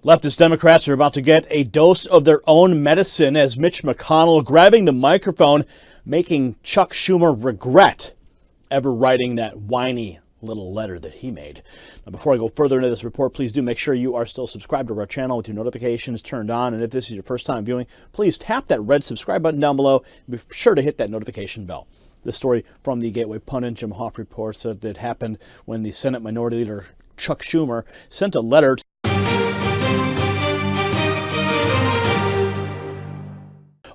Leftist Democrats are about to get a dose of their own medicine as Mitch McConnell grabbing the microphone, making Chuck Schumer regret ever writing that whiny little letter that he made. Now, before I go further into this report, please do make sure you are still subscribed to our channel with your notifications turned on. And if this is your first time viewing, please tap that red subscribe button down below and be sure to hit that notification bell. This story from the Gateway Pundit, Jim Hoff, reports that it happened when the Senate Minority Leader Chuck Schumer sent a letter.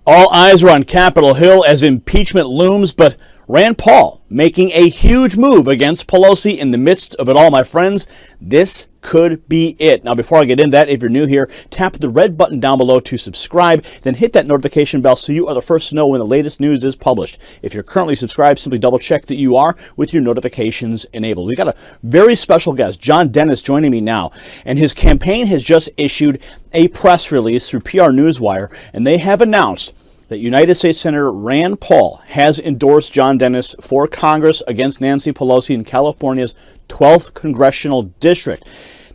All eyes are on Capitol Hill as impeachment looms, but Rand Paul making a huge move against Pelosi in the midst of it all. My friends, this could be it. Now, before I get into that, if you're new here, tap the red button down below to subscribe, then hit that notification bell so you are the first to know when the latest news is published. If you're currently subscribed, simply double check that you are with your notifications enabled. We've got a very special guest, John Dennis, joining me now, and his campaign has just issued a press release through PR Newswire, and they have announced that United States Senator Rand Paul has endorsed John Dennis for Congress against Nancy Pelosi in California's 12th Congressional District.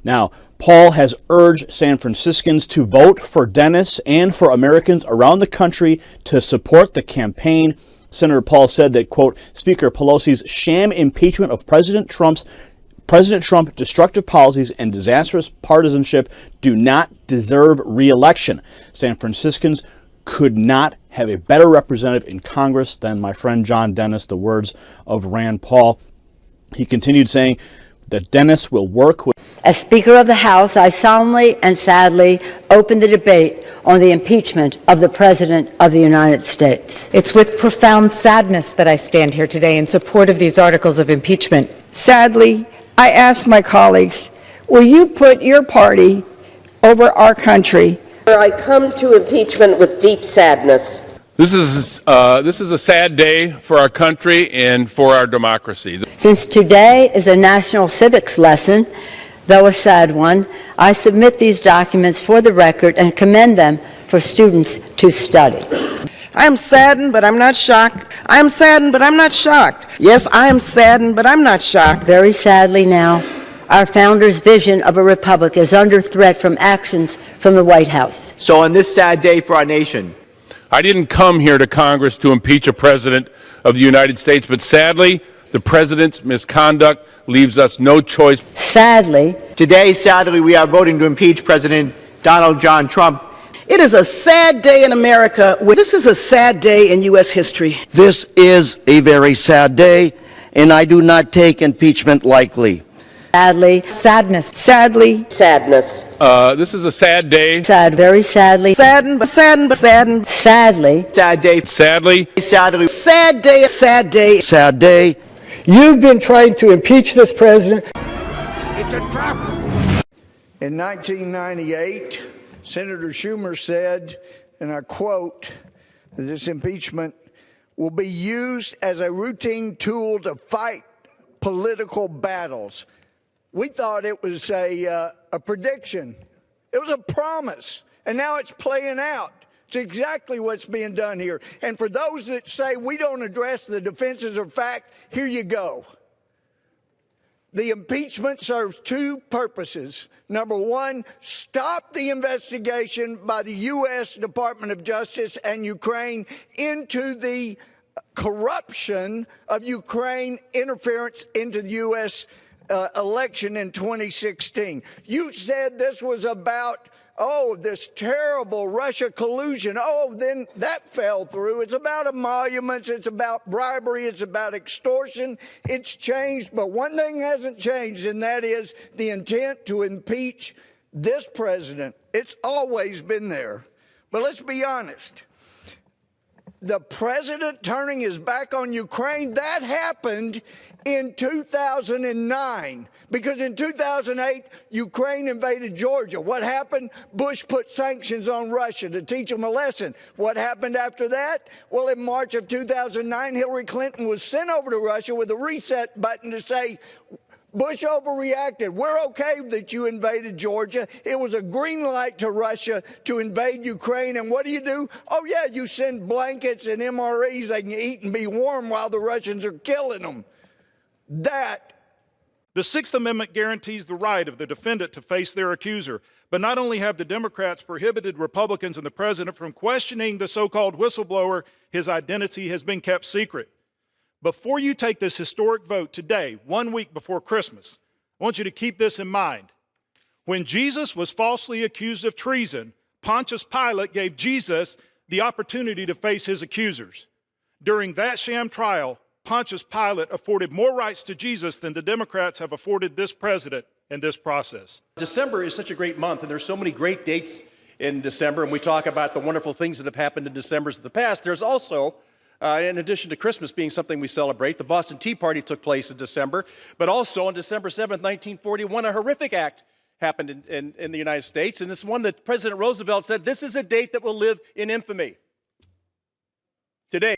Now, Paul has urged San Franciscans to vote for Dennis and for Americans around the country to support the campaign. Senator Paul said that, quote, Speaker Pelosi's sham impeachment of President Trump's destructive policies and disastrous partisanship do not deserve re-election. San Franciscans could not have a better representative in Congress than my friend John Dennis, the words of Rand Paul. He continued saying that Dennis will work with... As Speaker of the House, I solemnly and sadly open the debate on the impeachment of the President of the United States. It's with profound sadness that I stand here today in support of these articles of impeachment. Sadly, I ask my colleagues, will you put your party over our country? I come to impeachment with deep sadness. This is a sad day for our country and for our democracy. Since today is a national civics lesson, though a sad one, I submit these documents for the record and commend them for students to study. I am saddened, but I'm not shocked. I am saddened, but I'm not shocked. Yes, I am saddened, but I'm not shocked. Very sadly now, our founders' vision of a republic is under threat from actions from the White House. So on this sad day for our nation, I didn't come here to Congress to impeach a president of the United States, but sadly, the president's misconduct leaves us no choice. Sadly, we are voting to impeach President Donald John Trump. It is a sad day in America. This is a sad day in U.S. history. This is a very sad day, and I do not take impeachment lightly. sadly, sadness, sadly, sadness. This is a sad day. Sad, very sadly, saddened, sadly, Sad day. Sadly. Sad day, sad day. Sad day. You've been trying to impeach this president. It's a trap. In 1998, Senator Schumer said, and I quote, that this impeachment will be used as a routine tool to fight political battles. We thought it was a prediction. It was a promise, and now it's playing out. It's exactly what's being done here. And for those that say we don't address the defenses of fact, here you go. The impeachment serves two purposes. Number one, stop the investigation by the U.S. Department of Justice and Ukraine into the corruption of Ukraine interference into the U.S. Election in 2016. You said this was about, this terrible Russia collusion. Then that fell through. It's about emoluments. It's about bribery. It's about extortion. It's changed, but one thing hasn't changed, and that is the intent to impeach this president. It's always been there. But let's be honest. The president turning his back on Ukraine, that happened in 2009, because in 2008, Ukraine invaded Georgia. What happened? Bush put sanctions on Russia to teach them a lesson. What happened after that? Well, in March of 2009, Hillary Clinton was sent over to Russia with a reset button to say, Bush overreacted. We're okay that you invaded Georgia. It was a green light to Russia to invade Ukraine. And what do? Oh, yeah, you send blankets and MREs they can eat and be warm while the Russians are killing them. The Sixth Amendment guarantees the right of the defendant to face their accuser, But not only have the Democrats prohibited Republicans and the president from questioning the so-called whistleblower, his identity has been kept secret. Before you take this historic vote today, 1 week before Christmas, I want you to keep this in mind. When Jesus was falsely accused of treason, Pontius Pilate gave Jesus the opportunity to face his accusers. During that sham trial, Pontius Pilate afforded more rights to Jesus than the Democrats have afforded this president in this process. December is such a great month, and there's so many great dates in December, and we talk about the wonderful things that have happened in Decembers of the past. There's also, in addition to Christmas being something we celebrate, the Boston Tea Party took place in December, but also on December 7th, 1941, a horrific act happened in the United States, and it's one that President Roosevelt said, this is a date that will live in infamy. Today.